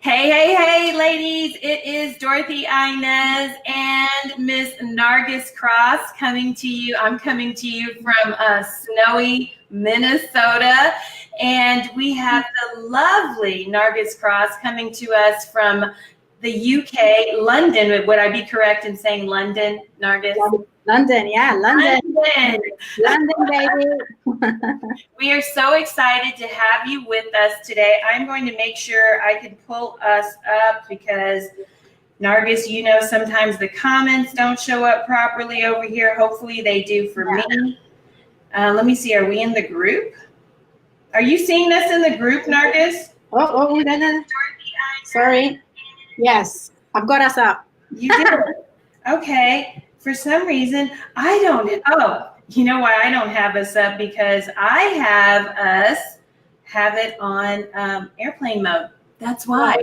Hey, ladies. It is Dorothy-Inez and Miss Nargis Cross coming to you. I'm coming to you from snowy Minnesota. And we have the lovely Nargis Cross coming to us from the UK, London. Would I be correct in saying London, Nargis? London, yeah, London. London, baby. We are so excited to have you with us today. I'm going to make sure I can pull us up because, Nargis, you know sometimes the comments don't show up properly over here. Hopefully they do for me. Let me see. Are we in the group? Are you seeing us in the group, Nargis? No. Sorry. Yes, I've got us up. You did. Okay. For some reason, I don't. Oh, you know why I don't have us up? Because I have it on airplane mode. That's why.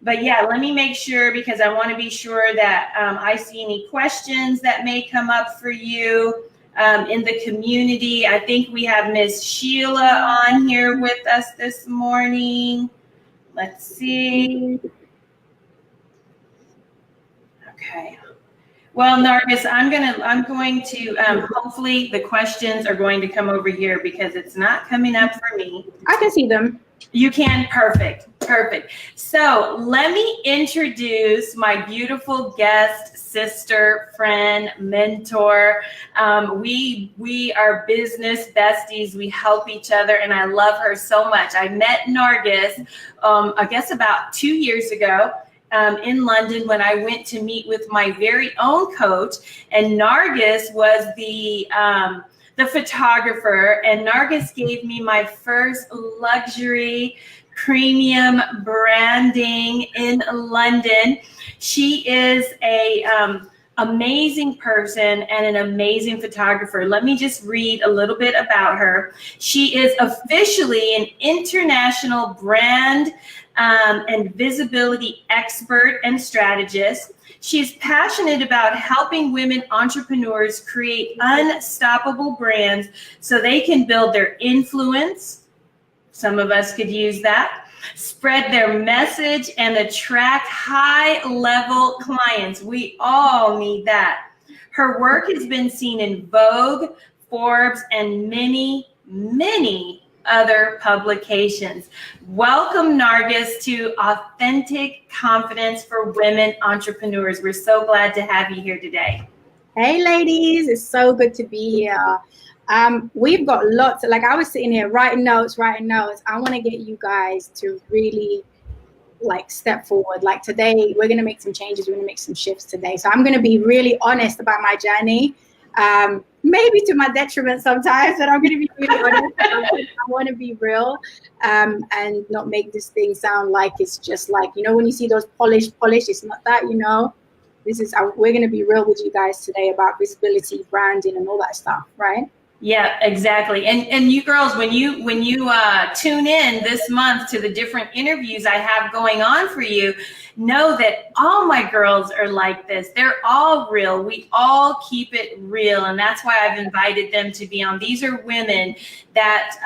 But yeah, let me make sure because I want to be sure that I see any questions that may come up for you in the community. I think we have Miss Sheila on here with us this morning. Let's see. Okay. Well, Nargis, I'm going to hopefully the questions are going to come over here because it's not coming up for me. I can see them. You can. Perfect. So let me introduce my beautiful guest, sister, friend, mentor. We are business besties. We help each other, and I love her so much. I met Nargis, I guess about 2 years ago. In London when I went to meet with my very own coach, and Nargis was the photographer, and Nargis gave me my first luxury premium branding in London. She is a amazing person and an amazing photographer. Let me just read a little bit about her. She is officially an international brand and visibility expert and strategist. She's passionate about helping women entrepreneurs create unstoppable brands so they can build their influence. Some of us could use that. Spread their message and attract high-level clients. We all need that. Her work has been seen in Vogue, Forbes, and many other publications. Welcome, Nargis, to Authentic Confidence for Women Entrepreneurs. We're so glad to have you here today. Hey, ladies, it's so good to be here. We've got lots, like I was sitting here writing notes. I want to get you guys to really like step forward. Like today, we're going to make some changes. We're going to make some shifts today. So I'm going to be really honest about my journey. Maybe to my detriment sometimes, but I'm going to be really honest. I want to be real and not make this thing sound like it's just like, you know, when you see those polished, it's not that, you know. We're going to be real with you guys today about visibility, branding, and all that stuff, right? Yeah, exactly. And you girls, when you tune in this month to the different interviews I have going on for you, know that all my girls are like this. They're all real. We all keep it real. And that's why I've invited them to be on. These are women that,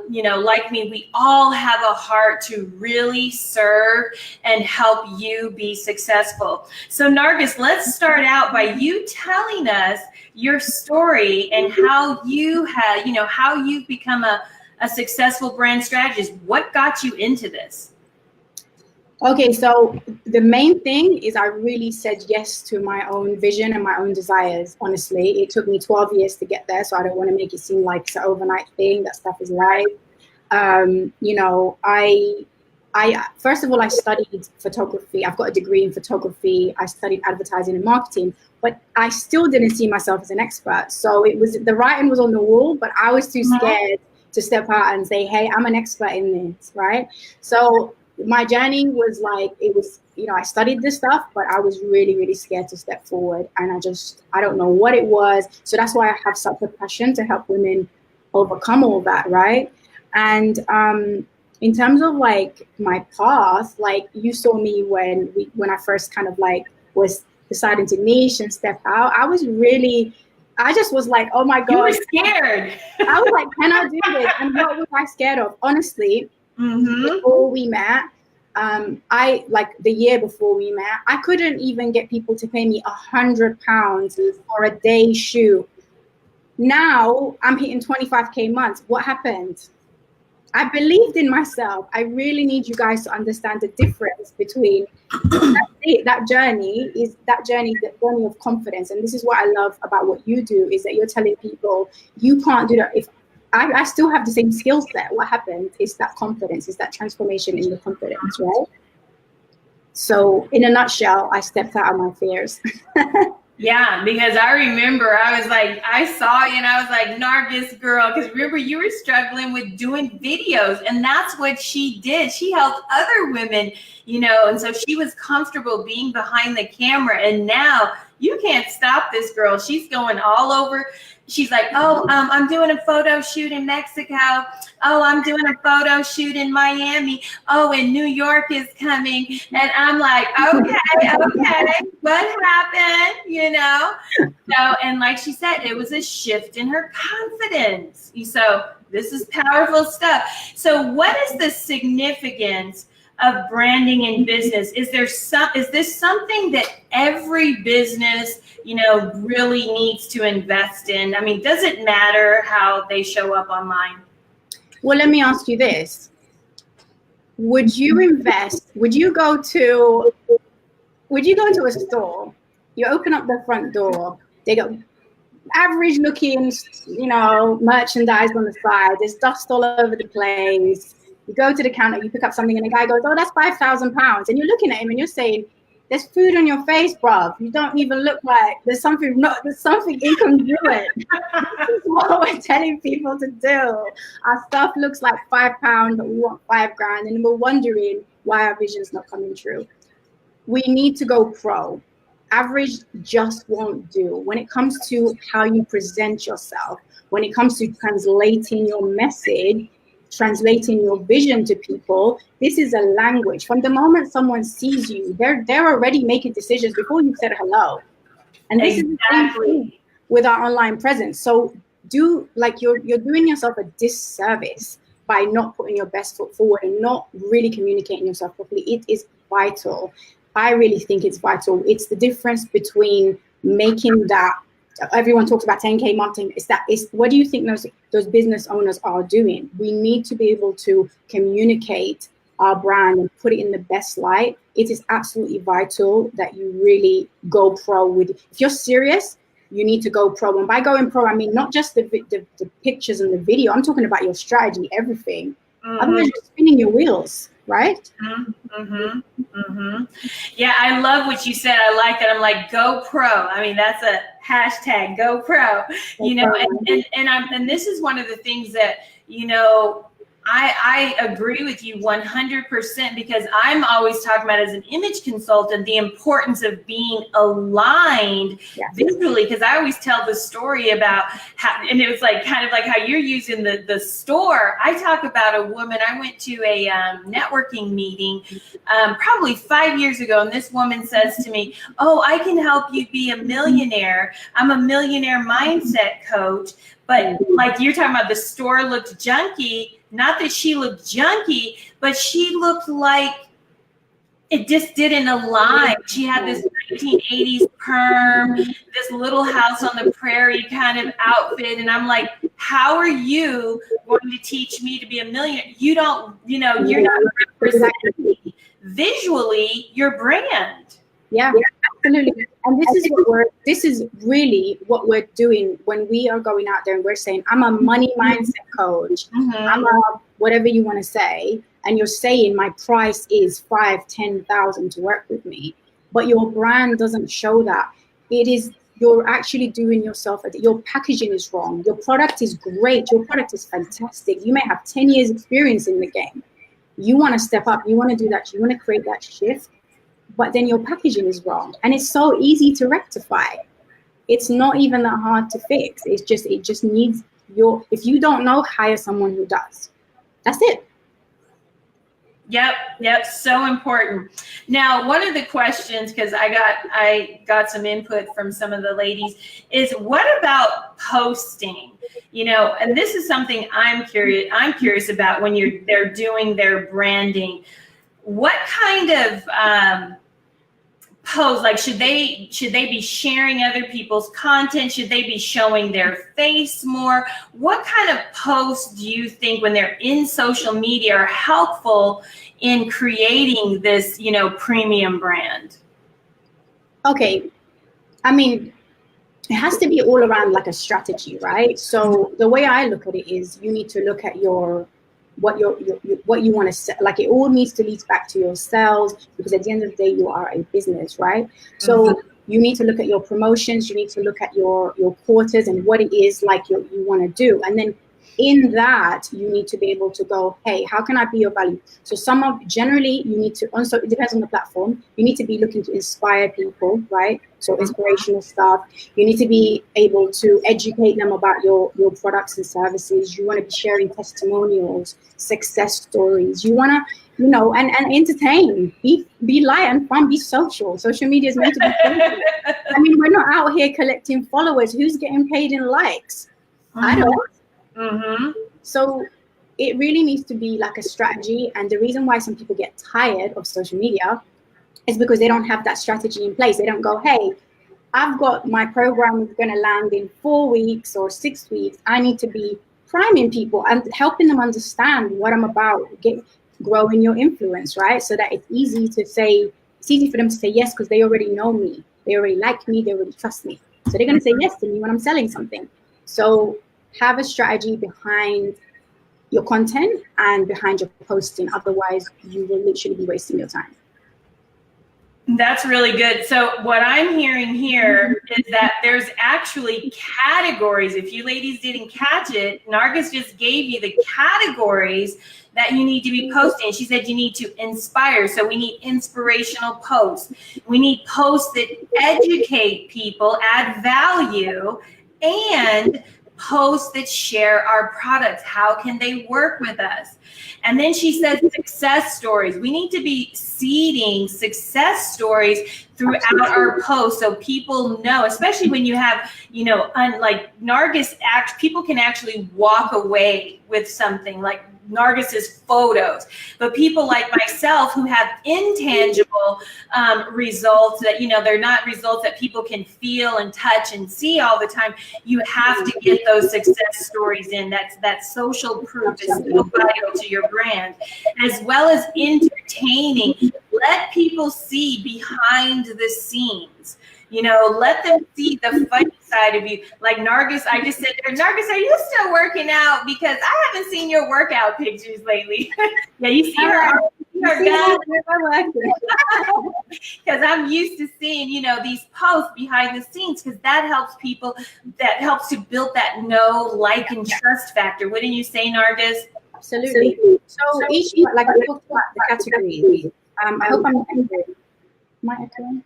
like me, we all have a heart to really serve and help you be successful. So Nargis, let's start out by you telling us your story and how you had, how you've become a successful brand strategist. What got you into this? Okay, so the main thing is I really said yes to my own vision and my own desires. Honestly, it took me 12 years to get there, so I don't want to make it seem like it's an overnight thing. That stuff is live. I first of all, I studied photography. I've got a degree in photography. I studied advertising and marketing, but I still didn't see myself as an expert. So the writing was on the wall, but I was too scared to step out and say, hey, I'm an expert in this, right? So my journey was like, I studied this stuff, but I was really, really scared to step forward. And I don't know what it was. So that's why I have such a passion to help women overcome all that, right? And in terms of like my path, like you saw me when I first kind of like was deciding to niche and step out, I just was like, oh my God. You were scared. I was like, can I do this? And what was I scared of? Honestly, before we met. I like the year before we met, I couldn't even get people to pay me £100 for a day shoot. Now I'm hitting 25K months. What happened? I believed in myself. I really need you guys to understand the difference between that journey, the journey of confidence. And this is what I love about what you do, is that you're telling people you can't do that. If I still have the same skill set, what happened is that confidence, is that transformation in the confidence, right? So in a nutshell, I stepped out of my fears. Yeah, because I remember I was like, I saw you and I was like, Nargis girl, because remember you were struggling with doing videos, and that's what she did. She helped other women, you know, and so she was comfortable being behind the camera. And now you can't stop this girl. She's going all over. She's like, oh, I'm doing a photo shoot in Mexico. Oh, I'm doing a photo shoot in Miami. Oh, and New York is coming. And I'm like, okay, what happened? You know? So, and like she said, it was a shift in her confidence. So this is powerful stuff. So what is the significance of branding in business? Is this something that every business, you know, really needs to invest in? I mean, does it matter how they show up online? Well, let me ask you this. Would you go into a store, you open up the front door, they got average looking, you know, merchandise on the side, there's dust all over the place. You go to the counter, you pick up something, and the guy goes, oh, that's £5,000. And you're looking at him and you're saying, there's food on your face, bruv. You don't even look like there's something incongruent. This is what we're telling people to do. Our stuff looks like £5, but we want £5,000, and we're wondering why our vision's not coming true. We need to go pro. Average just won't do. When it comes to how you present yourself, when it comes to translating your message, translating your vision to people, this is a language. From the moment someone sees you, they're already making decisions before you said hello. And this is the same thing with our online presence. So you're doing yourself a disservice by not putting your best foot forward and not really communicating yourself properly. It is vital. I really think it's vital. It's the difference between making that. Everyone talks about 10K marketing. What do you think those business owners are doing? We need to be able to communicate our brand and put it in the best light. It is absolutely vital that you really go pro with it. If you're serious, you need to go pro. And by going pro, I mean not just the pictures and the video. I'm talking about your strategy, everything. Otherwise, you're spinning your wheels, right? Yeah, I love what you said. I like that. I'm like, go pro. I mean, that's a hashtag, go pro. You know, and this is one of the things that, you know, I agree with you 100%, because I'm always talking about, as an image consultant, the importance of being aligned visually. Because I always tell the story about how, and it was like kind of like how you're using the store. I talk about a woman. I went to a networking meeting probably 5 years ago, and this woman says to me, "Oh, I can help you be a millionaire. I'm a millionaire mindset coach." But like you're talking about, the store looked junky. Not that she looked junky, but she looked like it just didn't align. She had this 1980s perm, this little house on the prairie kind of outfit. And I'm like, how are you going to teach me to be a millionaire? You don't, you know, you're not representing visually your brand. Yeah, absolutely. And this is really what we're doing when we are going out there and we're saying, I'm a money mindset coach. I'm a whatever you want to say. And you're saying my price is $5,000-$10,000 to work with me. But your brand doesn't show that. You're actually doing yourself, your packaging is wrong. Your product is great. Your product is fantastic. You may have 10 years experience in the game. You want to step up. You want to do that. You want to create that shift. But then your packaging is wrong. And it's so easy to rectify. It's not even that hard to fix. It just needs if you don't know, hire someone who does. That's it. Yep, so important. Now, one of the questions, because I got some input from some of the ladies, is what about posting? You know, and this is something I'm curious about when they're doing their branding. What kind of post, like should they be sharing other people's content? Should they be showing their face more? What kind of posts do you think when they're in social media are helpful in creating this, you know, premium brand? Okay, I mean, it has to be all around like a strategy, right? So the way I look at it is you need to look at what you want to sell. Like it all needs to lead back to your sales, because at the end of the day you are a business, right? So you need to look at your promotions, you need to look at your quarters and what it is like you want to do, and then in that you need to be able to go, hey, how can I be of value? So generally you need to also, it depends on the platform, you need to be looking to inspire people, right? So inspirational stuff. You need to be able to educate them about your products and services. You want to be sharing testimonials, success stories. You want to, you know, and entertain, be light and fun, be social. Social media is meant to be social. I mean, we're not out here collecting followers. Who's getting paid in likes? I don't. So it really needs to be like a strategy. And the reason why some people get tired of social media is because they don't have that strategy in place. They don't go, hey, I've got my program is going to land in 4 weeks or 6 weeks. I need to be priming people and helping them understand what I'm about, growing your influence, right? So that it's easy for them to say yes, because they already know me. They already like me. They already trust me. So they're going to say yes to me when I'm selling something. So have a strategy behind your content and behind your posting. Otherwise, you will literally be wasting your time. That's really good. So what I'm hearing here is that there's actually categories. If you ladies didn't catch it, Nargis just gave you the categories that you need to be posting. She said you need to inspire. So we need inspirational posts. We need posts that educate people, add value, and posts that share our products. How can they work with us? And then she said success stories. We need to be seeding success stories throughout our posts so people know, especially when you have, you know, like Nargis, people can actually walk away with something like Nargis's photos, but people like myself who have intangible results that, you know, they're not results that people can feel and touch and see all the time. You have to get those success stories in. That social proof is so vital to your brand, as well as entertaining. Let people see behind the scenes. You know, let them see the funny side of you. Like Nargis, I just said, Nargis, are you still working out? Because I haven't seen your workout pictures lately. Yeah, you see her. Because I'm used to seeing, you know, these posts behind the scenes, because that helps to build that know, like, and trust factor. Wouldn't you say, Nargis? Absolutely. So each, like I talked about the categories. I hope I'm my echoing.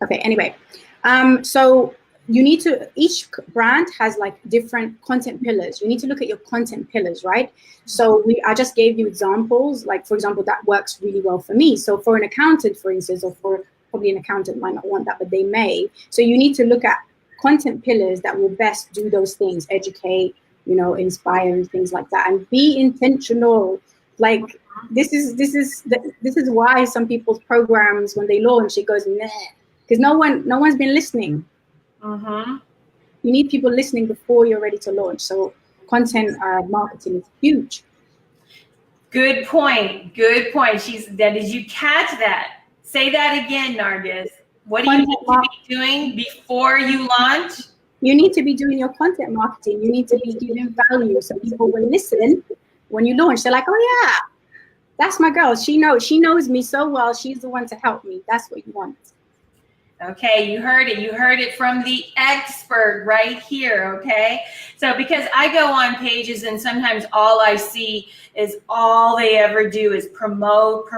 Okay, anyway, so you need to, each brand has like different content pillars. You need to look at your content pillars, right? So I just gave you examples, like for example, that works really well for me. So for an accountant, for instance, or for probably an accountant might not want that, but they may. So you need to look at content pillars that will best do those things, educate, you know, inspire and things like that, and be intentional. Like this is why some people's programs, when they launch, it goes meh. Because no one's been listening. You need people listening before you're ready to launch. So content marketing is huge. Good point. Good point. Did you catch that? Say that again, Nargis. What do you need to be doing before you launch? You need to be doing your content marketing. You need to be giving value so people will listen when you launch. They're like, oh yeah, that's my girl. She knows me so well. She's the one to help me. That's what you want. Okay, you heard it. You heard it from the expert right here, okay? So because I go on pages and sometimes all I see is all they ever do is promote.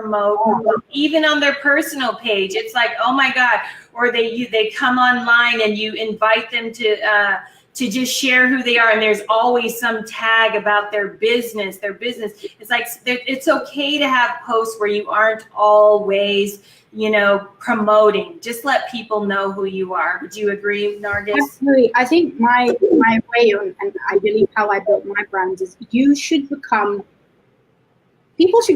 Even on their personal page, it's like, oh my God. Or they come online and you invite them to to just share who they are. And there's always some tag about their business. It's like, it's okay to have posts where you aren't always, promoting. Just let people know who you are. Would you agree, Nargis? Absolutely. I think my way, and I believe how I built my brand is people should be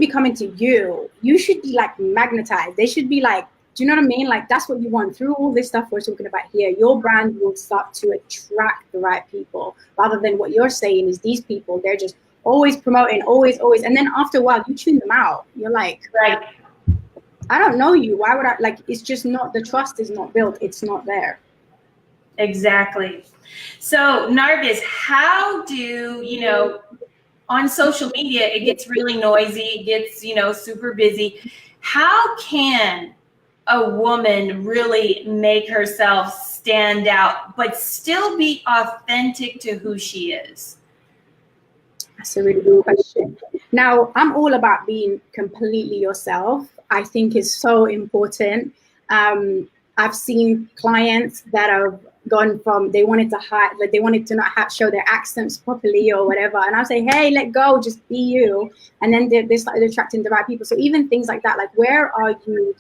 coming to you. You should be like magnetized. They should be like, do you know what I mean? Like, that's what you want. Through all this stuff we're talking about here, your brand will start to attract the right people, rather than what you're saying is these people, they're just always promoting, always. And then after a while, you tune them out. You're like, right, I don't know you. Why would I? Like, it's just not, the trust is not built. It's not there. Exactly. So, Nargis, how do, on social media, it gets really noisy, it gets, super busy. How can a woman really make herself stand out, but still be authentic to who she is? That's a really good question. Now, I'm all about being completely yourself. I think is so important. I've seen clients that have gone from, they wanted to hide, like they wanted to not show their accents properly or whatever. And I'll say, hey, let go, just be you. And then they started attracting the right people. So even things like that, like where are you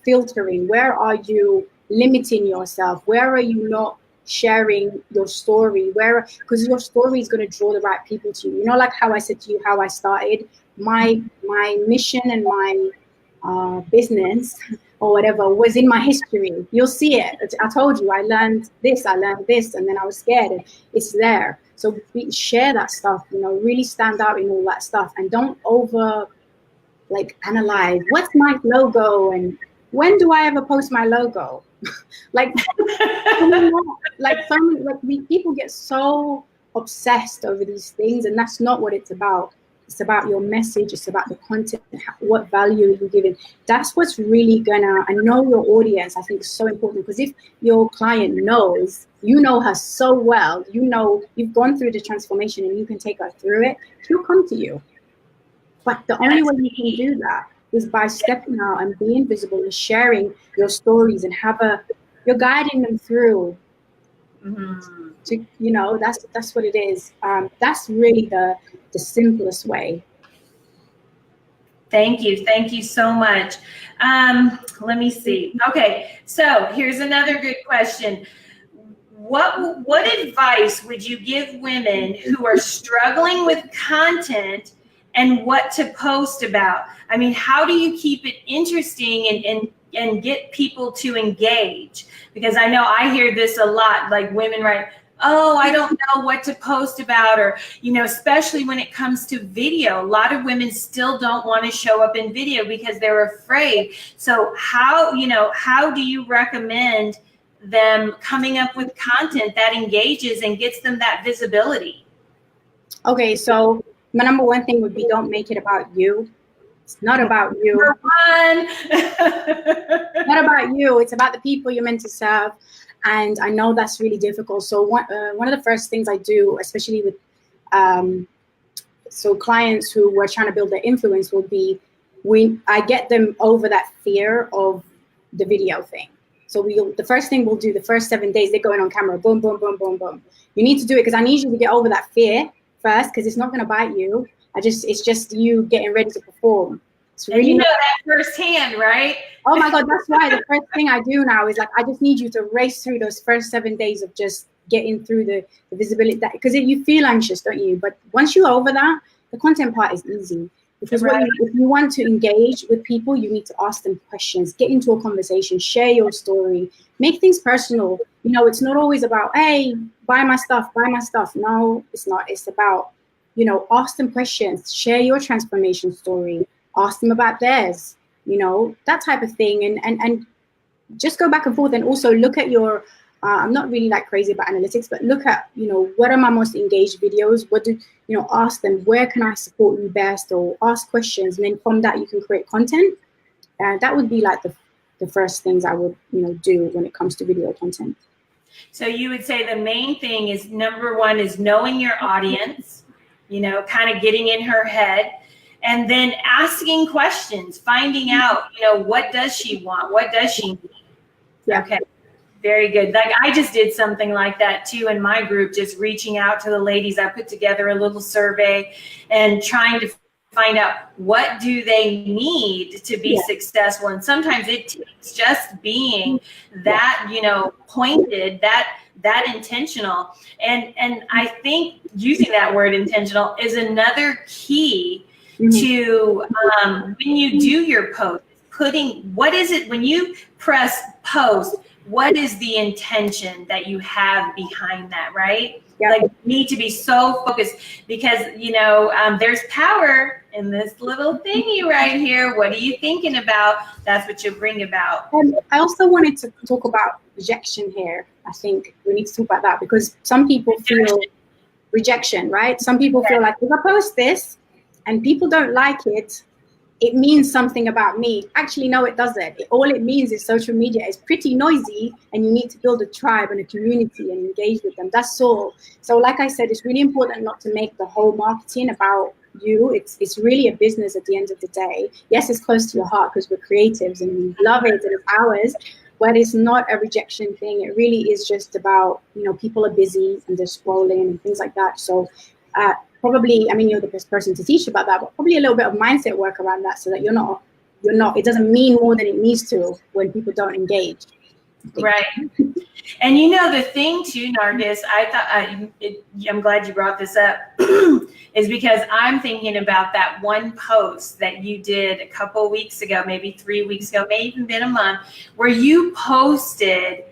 filtering? Where are you limiting yourself? Where are you not sharing your story? Because your story is going to draw the right people to you. Like how I said to you, how I started my mission and my business or whatever was in my history. You'll see it. I told you I learned this, and then I was scared, and it's there. So share that stuff, really stand out in all that stuff, and don't over analyze what's my logo and when do I ever post my logo. People get so obsessed over these things, and that's not what it's about. It's about your message. It's about the content, what value you're giving. That's what's really I know your audience, I think is so important, because if your client knows, you know her so well, you've gone through the transformation and you can take her through it, she'll come to you. But the only way you can do that is by stepping out and being visible and sharing your stories, and you're guiding them through. Mm-hmm. That's what it is. That's really the simplest way. Thank you so much. Let me see. Okay, so here's another good question. What advice would you give women who are struggling with content and what to post about? I mean, how do you keep it interesting and get people to engage? Because I know I hear this a lot, like women write, oh, I don't know what to post about, or, especially when it comes to video. A lot of women still don't want to show up in video because they're afraid. So how do you recommend them coming up with content that engages and gets them that visibility? Okay, so my number one thing would be, don't make it about you. It's not about you. Number one. Not about you. It's about the people you're meant to serve. And I know that's really difficult. So one of the first things I do, especially with clients who were trying to build their influence, would be I get them over that fear of the video thing. So the first thing we'll do, the first 7 days, they're going on camera, boom, boom, boom, boom, boom. You need to do it because I need you to get over that fear first, because it's not going to bite you. It's just you getting ready to perform. It's really, and that firsthand, right? Oh my God, that's why the first thing I do now is I just need you to race through those first 7 days of just getting through the visibility, because you feel anxious, don't you? But once you're over that, the content part is easy. Because right. If you want to engage with people, you need to ask them questions, get into a conversation, share your story, make things personal. It's not always about, hey, buy my stuff. No, it's not. It's about, ask them questions, share your transformation story, ask them about theirs, that type of thing. And just go back and forth, and also look at your, I'm not really crazy about analytics, but look at, what are my most engaged videos? Ask them, where can I support you best? Or ask questions. And then from that, you can create content. That would be the first things I would, do when it comes to video content. So you would say the main thing is, number one is knowing your audience, kind of getting in her head, and then asking questions, finding out, what does she want? What does she need? Yeah. Okay. Very good. Like I just did something like that too in my group, just reaching out to the ladies. I put together a little survey and trying to find out what do they need to be successful. And sometimes it takes just being that, you know, pointed, that intentional. And I think using that word intentional is another key to when you do your post, putting, what is it, when you press post, what is the intention that you have behind that, right? Like you need to be so focused because, you know, there's power in this little thingy right here. What are you thinking about? That's what you bring about. I also wanted to talk about rejection here. I think we need to talk about that because some people feel rejection, right? Some people feel like if I post this and people don't like it, it means something about me. Actually, no, it doesn't. All it means is social media is pretty noisy and you need to build a tribe and a community and engage with them. That's all. So like I said, it's really important not to make the whole marketing about you. It's really a business at the end of the day. Yes, it's close to your heart because we're creatives and we love it and it's ours, but it's not a rejection thing. It really is just about, you know, people are busy and they're scrolling and things like that. So probably, I mean, you're the best person to teach about that, but probably a little bit of mindset work around that so that you're not, it doesn't mean more than it needs to when people don't engage. Right. And you know, the thing too, Nargis, I thought, I'm glad you brought this up, is because I'm thinking about that one post that you did a couple weeks ago, maybe 3 weeks ago, maybe even been a month, where you posted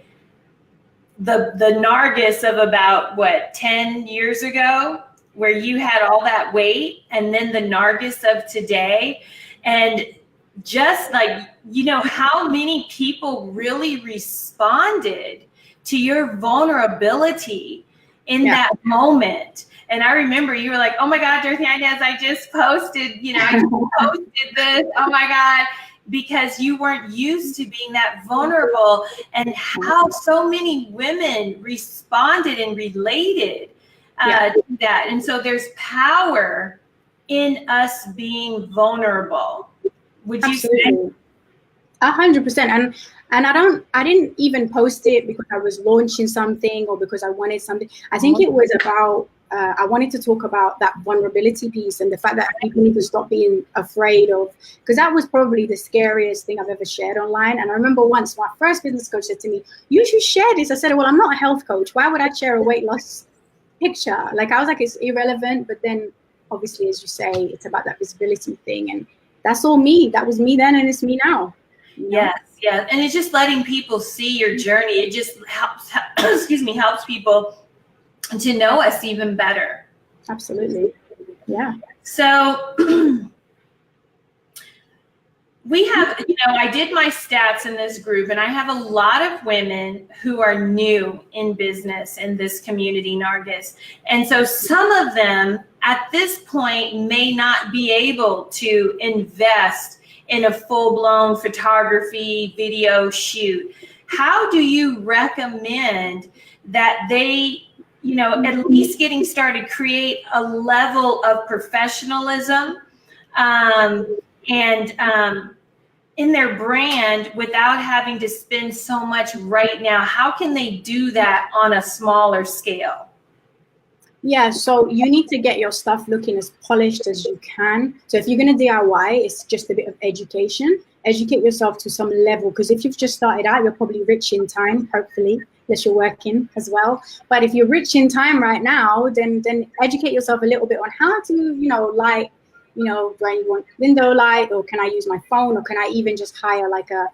the Nargis of about, what, 10 years ago? Where you had all that weight, and then the Nargis of today, and just like, you know, how many people really responded to your vulnerability in that moment. And I remember you were like, oh my God, Dorothy-Inez, I just posted, you know, I just posted this, oh my God, because you weren't used to being that vulnerable, and how so many women responded and related to that. And so there's power in us being vulnerable. Would you say? 100%. And I didn't even post it because I was launching something or because I wanted something. I think it was about, I wanted to talk about that vulnerability piece and the fact that people need to stop being afraid of, because that was probably the scariest thing I've ever shared online. And I remember once my first business coach said to me, you should share this. I said, well, I'm not a health coach. Why would I share a weight loss picture? Like, I was like, it's irrelevant. But then obviously, as you say, it's about that visibility thing. And that's all me. That was me then and it's me now. You know? Yes, yeah. And it's just letting people see your journey. It just helps, helps people to know us even better. Absolutely. Yeah. So we have, you know, I did my stats in this group, and I have a lot of women who are new in business in this community, Nargis. And so some of them at this point may not be able to invest in a full-blown photography video shoot. How do you recommend that they, you know, at least getting started, create a level of professionalism in their brand without having to spend so much right now? How can they do that on a smaller scale? Yeah, so you need to get your stuff looking as polished as you can. So if you're going to DIY, it's just a bit of education. Educate yourself to some level, because if you've just started out, you're probably rich in time, hopefully, unless you're working as well. But if you're rich in time right now, then educate yourself a little bit on how to, you know, light, you know, do I want window light, or can I use my phone, or can I even just hire like a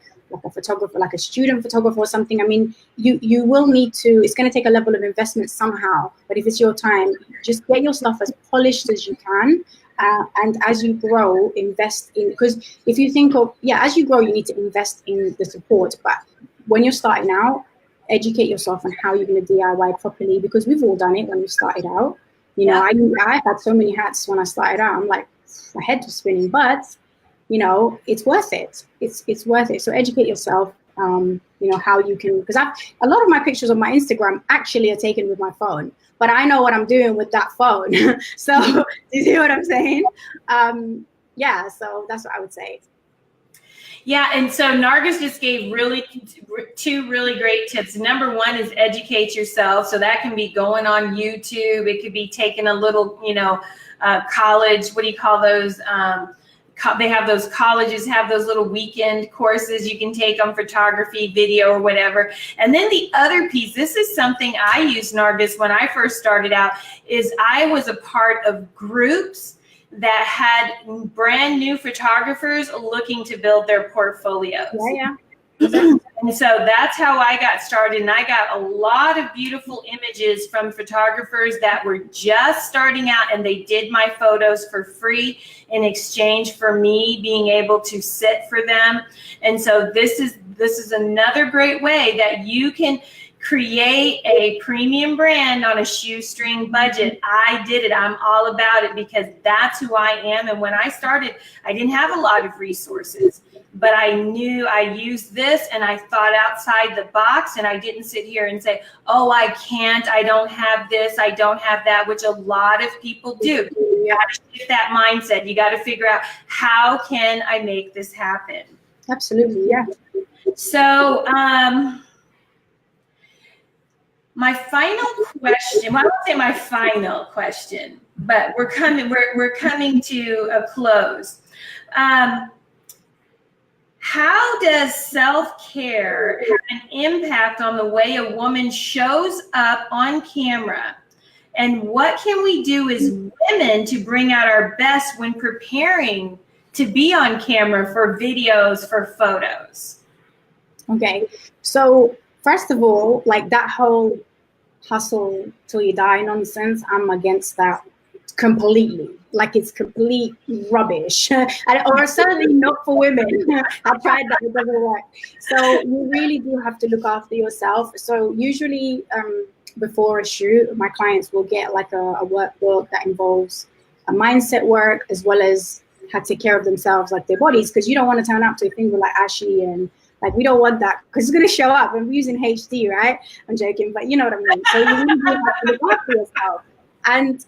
photographer, like a student photographer or something? I mean, you will need to, it's going to take a level of investment somehow, but if it's your time, just get your stuff as polished as you can. And as you grow, invest in, because if you think of, as you grow, you need to invest in the support. But when you're starting out, educate yourself on how you're going to DIY properly, because we've all done it when we started out. You know, I had so many hats when I started out. I'm like, my head was spinning, but you know, it's worth it. It's worth it. So educate yourself, you know, how you can, because a lot of my pictures on my Instagram actually are taken with my phone, but I know what I'm doing with that phone. So do you see what I'm saying? Yeah, so that's what I would say. Yeah, and so Nargis just gave two really great tips. Number one is educate yourself. So that can be going on YouTube. It could be taking a little, college. What do you call those? They have those colleges have those little weekend courses you can take on photography, video, or whatever. And then the other piece, this is something I used, Nargis, when I first started out, is I was a part of groups that had brand new photographers looking to build their portfolios. Yeah. And so that's how I got started. And I got a lot of beautiful images from photographers that were just starting out, and they did my photos for free in exchange for me being able to sit for them. And so this is another great way that you can create a premium brand on a shoestring budget. I did it. I'm all about it because that's who I am. And when I started, I didn't have a lot of resources, but I knew I used this and I thought outside the box, and I didn't sit here and say, oh, I can't, I don't have this, I don't have that, which a lot of people do. You got to shift that mindset. You got to figure out, how can I make this happen? Absolutely, yeah. So, my final question, well, I won't say my final question, but we're coming to a close. How does self-care have an impact on the way a woman shows up on camera? And what can we do as women to bring out our best when preparing to be on camera for videos, for photos? Okay, so first of all, like that whole hustle till you die nonsense, I'm against that completely. Like, it's complete rubbish, or certainly not for women. I tried that, it doesn't work. So you really do have to look after yourself. So usually before a shoot, my clients will get like a workbook that involves a mindset work as well as how to take care of themselves, like their bodies, because you don't want to turn up to a thing with like ashy and like, we don't want that because it's going to show up, and we're using HD, right? I'm joking, but you know what I mean. So you really do have to look after yourself. And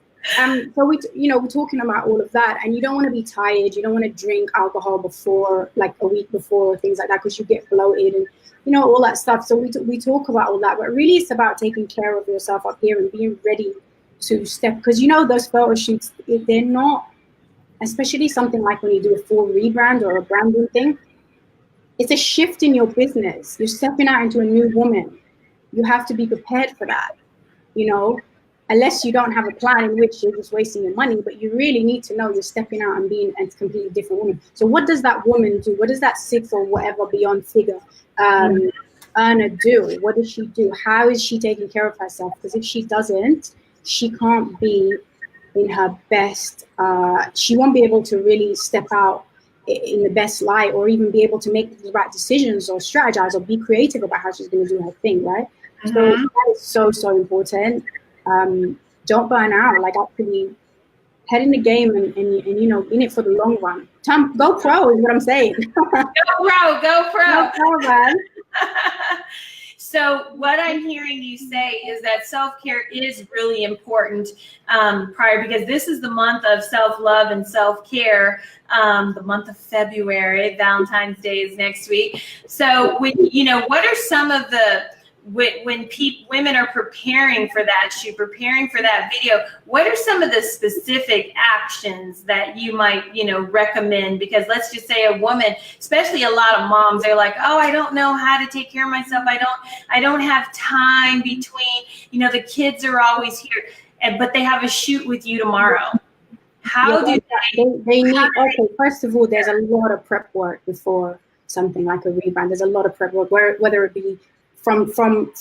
so we're talking about all of that, and you don't want to be tired. You don't want to drink alcohol before, like a week before, things like that, because you get bloated and all that stuff. So we talk about all that, but really it's about taking care of yourself up here and being ready to step, because those photo shoots, they're not, especially something like when you do a full rebrand or a branding thing. It's a shift in your business. You're stepping out into a new woman. You have to be prepared for that, unless you don't have a plan, in which you're just wasting your money. But you really need to know you're stepping out and being a completely different woman. So what does that woman do? What does that 6 or whatever beyond figure earner do? What does she do? How is she taking care of herself? Because if she doesn't, she can't be in her best. She won't be able to really step out in the best light, or even be able to make the right decisions or strategize or be creative about how she's going to do her thing, right? So that is so important. Don't burn out. Like, actually head in the game and in it for the long run. Go pro is what I'm saying. Go pro. Go pro, man. So what I'm hearing you say is that self-care is really important, because this is the month of self-love and self-care, the month of February. Valentine's Day is next week. So what are some of the, when women are preparing for that shoot, preparing for that video, what are some of the specific actions that you might, recommend? Because let's just say a woman, especially a lot of moms, they're like, oh, I don't know how to take care of myself. I don't have time between, the kids are always here, but they have a shoot with you tomorrow. How do they need, okay, first of all, there's a lot of prep work before something like a rebrand. There's a lot of prep work, whether it be from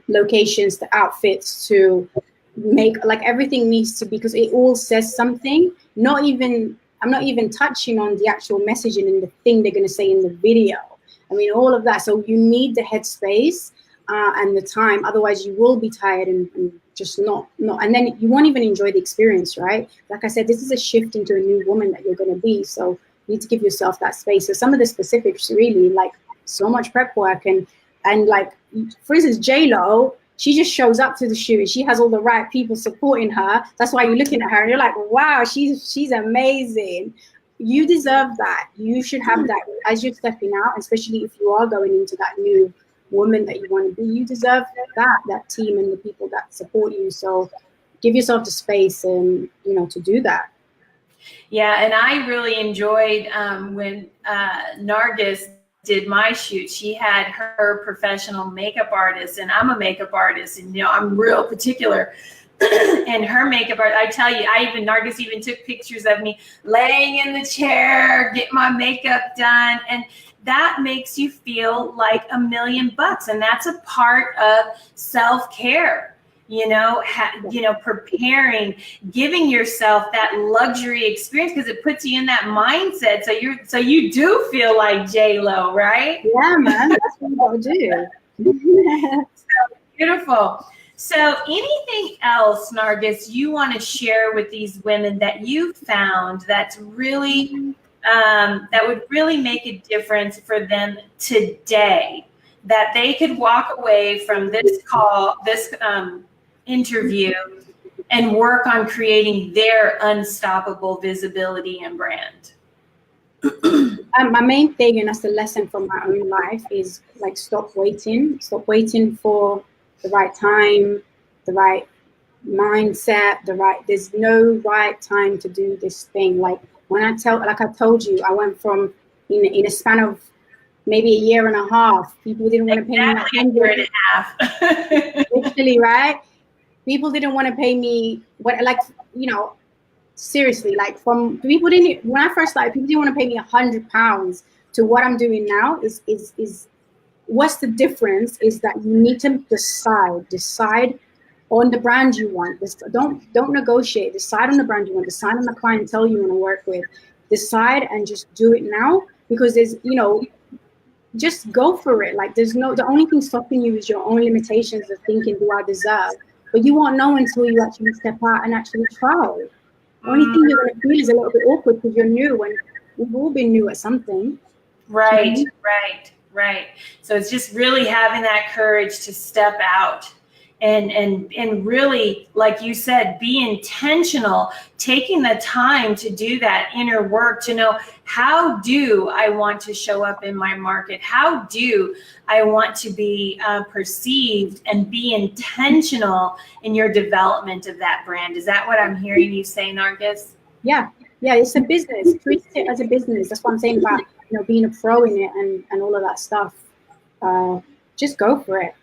locations to outfits to make, like, everything needs to be, because it all says something. I'm not even touching on the actual messaging and the thing they're going to say in the video. I mean, all of that. So you need the headspace and the time. Otherwise, you will be tired and just not. And then you won't even enjoy the experience, right? Like I said, this is a shift into a new woman that you're going to be. So you need to give yourself that space. So some of the specifics, really, like, so much prep work and like, for instance, J-Lo, she just shows up to the shoot and she has all the right people supporting her. That's why you're looking at her and you're like, wow, she's amazing. you deserve that. You should have that as you're stepping out, especially if you are going into that new woman that you want to be. You deserve that team and the people that support you. So give yourself the space and, you know, to do that. Yeah, and I really enjoyed when Nargis did my shoot. She had her professional makeup artist, and I'm a makeup artist, and you know I'm real particular. And her makeup art, I tell you, Nargis even took pictures of me laying in the chair, get my makeup done, and that makes you feel like $1,000,000, and that's a part of self-care. You know, preparing, giving yourself that luxury experience, because it puts you in that mindset. So you do feel like J-Lo, right? Yeah, man, that's what I do. So beautiful. So anything else, Nargis, you want to share with these women that you found that's really, that would really make a difference for them today, that they could walk away from this call, this interview, and work on creating their unstoppable visibility and brand? My main thing, and that's the lesson from my own life, is like stop waiting for the right time, the right mindset, there's no right time to do this thing. Like I told you, I went from in a span of maybe a year and a half, people didn't want to pay me like a year and a half. Literally, right? People didn't want to pay me seriously, when I first started, people didn't want to pay me £100 to what I'm doing now. Is what's the difference is that you need to decide on the brand you want. Don't negotiate. Decide on the brand you want. Decide on the clientele you want to work with. Decide and just do it now, because there's, just go for it. Like the only thing stopping you is your own limitations of thinking, do I deserve? But you won't know until you actually step out and actually try. The only thing you're going to feel is a little bit awkward because you're new, and we've all been new at something. Right. So it's just really having that courage to step out and really, like you said, be intentional, taking the time to do that inner work, to know, how do I want to show up in my market? How do I want to be perceived, and be intentional in your development of that brand? Is that what I'm hearing you say, Nargis? Yeah, it's a business. Treat it as a business. That's what I'm saying about being a pro in it and all of that stuff. Just go for it.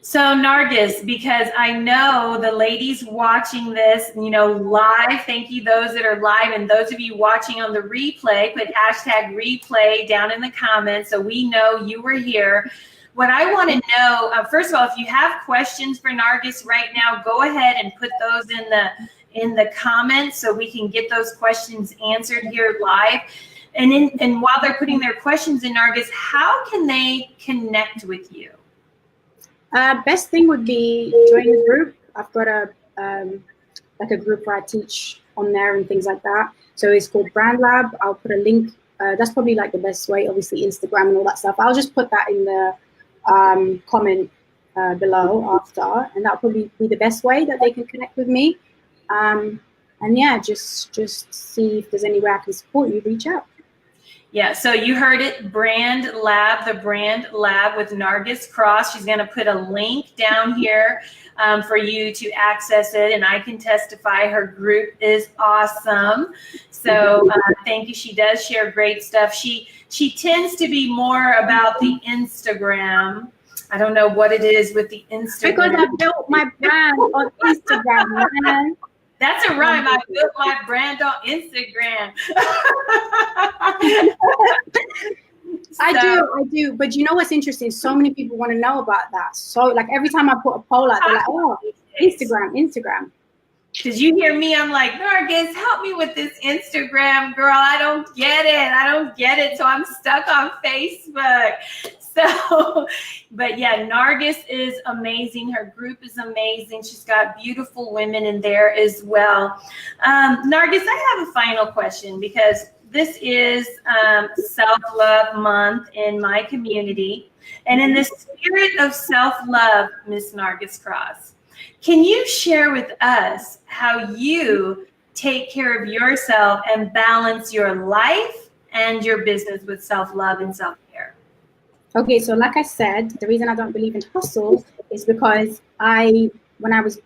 So Nargis, because I know the ladies watching this, live, thank you those that are live, and those of you watching on the replay, put #replay down in the comments so we know you were here. What I want to know, first of all, if you have questions for Nargis right now, go ahead and put those in the comments so we can get those questions answered here live. And while they're putting their questions in, Nargis, how can they connect with you? Best thing would be join the group. I've got a group where I teach on there and things like that. So it's called Brand Lab. I'll put a link. That's probably like the best way. Obviously Instagram and all that stuff. I'll just put that in the comment below after, and that'll probably be the best way that they can connect with me. And yeah, just see if there's any way I can support you. Reach out. Yeah, so you heard it, Brand Lab, the Brand Lab with Nargis Cross. She's going to put a link down here for you to access it, and I can testify her group is awesome. So thank you. She does share great stuff. She tends to be more about the Instagram. I don't know what it is with the Instagram. Because I built my brand on Instagram, man. That's a rhyme. I built my brand on Instagram. I do. But you know what's interesting? So many people want to know about that. So like every time I put a poll out, they're like, oh, Instagram. Did you hear me? I'm like, Nargis, help me with this Instagram, girl. I don't get it. So I'm stuck on Facebook. So, but yeah, Nargis is amazing. Her group is amazing. She's got beautiful women in there as well. Nargis, I have a final question, because this is Self-Love Month in my community. And in the spirit of self-love, Miss Nargis Cross, can you share with us how you take care of yourself and balance your life and your business with self-love and self-care? Okay, so like I said, the reason I don't believe in hustle is because when I was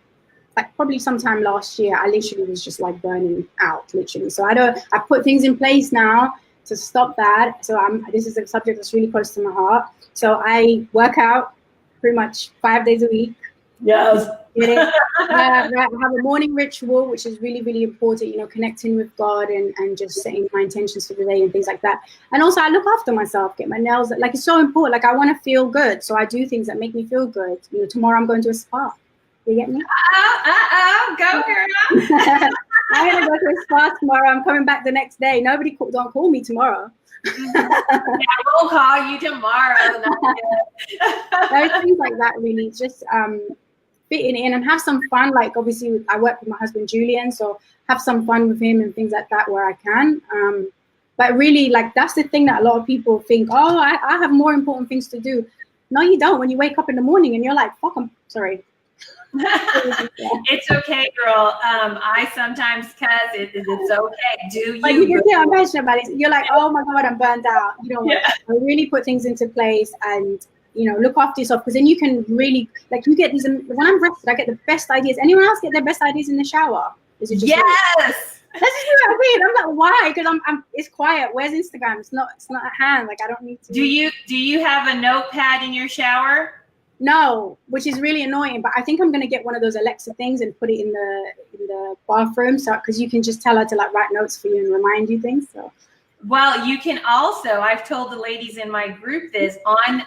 like probably sometime last year, I literally was just like burning out, literally. So I put things in place now to stop that. So this is a subject that's really close to my heart. So I work out pretty much 5 days a week. Yes. I have a morning ritual, which is really, really important, you know, connecting with God and just setting my intentions for the day and things like that. And also I look after myself, get my nails, like it's so important. Like I want to feel good. So I do things that make me feel good. You know, tomorrow I'm going to a spa. You get me? Go girl. I'm going to go to a spa tomorrow. I'm coming back the next day. Don't call me tomorrow. Yeah, we'll call you tomorrow. Those things like that really just fitting in and have some fun. Like obviously I work with my husband Julian, so have some fun with him and things like that where I can. But really, like that's the thing that a lot of people think, oh, I have more important things to do. No, you don't. When you wake up in the morning and you're like, fuck, I'm sorry. It's okay, girl. I sometimes cuss. It's okay. Do you? Like you can see I'm passionate about it. You're like, oh my God, I'm burnt out. You know, really put things into place and, you know, look after yourself, because then you can really, like, you get these, when I'm rested, I get the best ideas. Anyone else get their best ideas in the shower? Is it just yes. That's just what I mean. I'm like, why? Because it's quiet. Where's Instagram? It's not at hand. Like I don't need to. Do you have a notepad in your shower? No, which is really annoying. But I think I'm gonna get one of those Alexa things and put it in the bathroom, so because you can just tell her to like write notes for you and remind you things. So. Well, you can also, I've told the ladies in my group this, on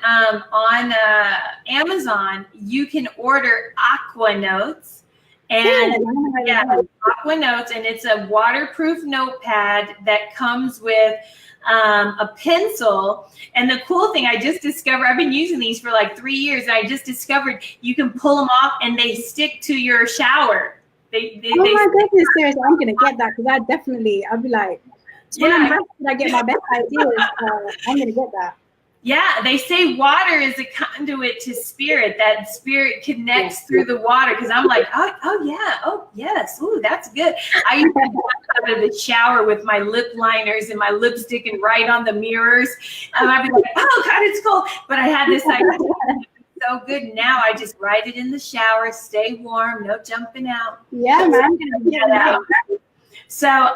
Amazon, you can order Aqua Notes. And Aqua Notes, and it's a waterproof notepad that comes with a pencil. And the cool thing I just discovered, I've been using these for like 3 years, and I just discovered you can pull them off and they stick to your shower. Oh my goodness, seriously, I'm gonna get that, because I'll be like, when I'm rested, I get my best ideas. I'm gonna get that. Yeah, they say water is a conduit to spirit. That spirit connects through the water. Because I'm like, oh yes, ooh, that's good. I used to go out of the shower with my lip liners and my lipstick and write on the mirrors, and I'd be like, oh God, it's cold. But I had this idea. So good. Now I just write it in the shower. Stay warm. No jumping out. Yeah, man. So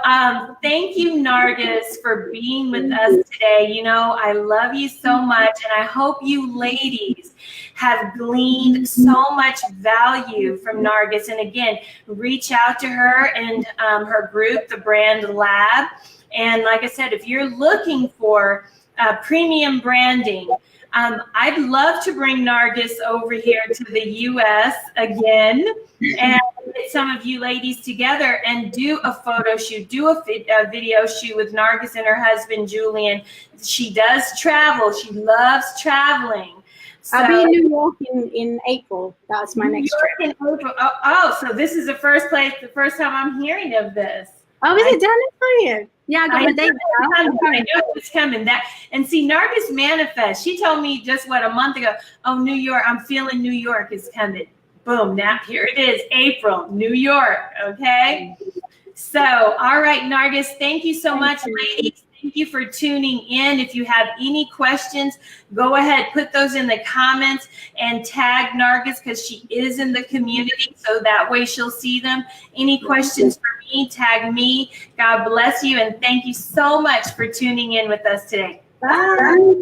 thank you, Nargis, for being with us today. You know, I love you so much, and I hope you ladies have gleaned so much value from Nargis. And again, reach out to her and her group, the Brand Lab. And like I said, if you're looking for premium branding, I'd love to bring Nargis over here to the U.S. again and get some of you ladies together and do a photo shoot, do a video shoot with Nargis and her husband, Julian. She does travel. She loves traveling. So, I'll be in New York in April. That's my next trip. In April. Oh, so this is the first time I'm hearing of this. Oh, is it done for you? Yeah, I got my date now. I know it's coming. And see, Nargis manifest. She told me just a month ago. Oh, New York. I'm feeling New York is coming. Boom. Now here it is. April, New York. Okay. So, all right, Nargis. Thank you so much, ladies. Thank you for tuning in. If you have any questions, go ahead, put those in the comments and tag Nargis, because she is in the community, so that way she'll see them. Any questions for me, tag me. God bless you, and thank you so much for tuning in with us today. Bye.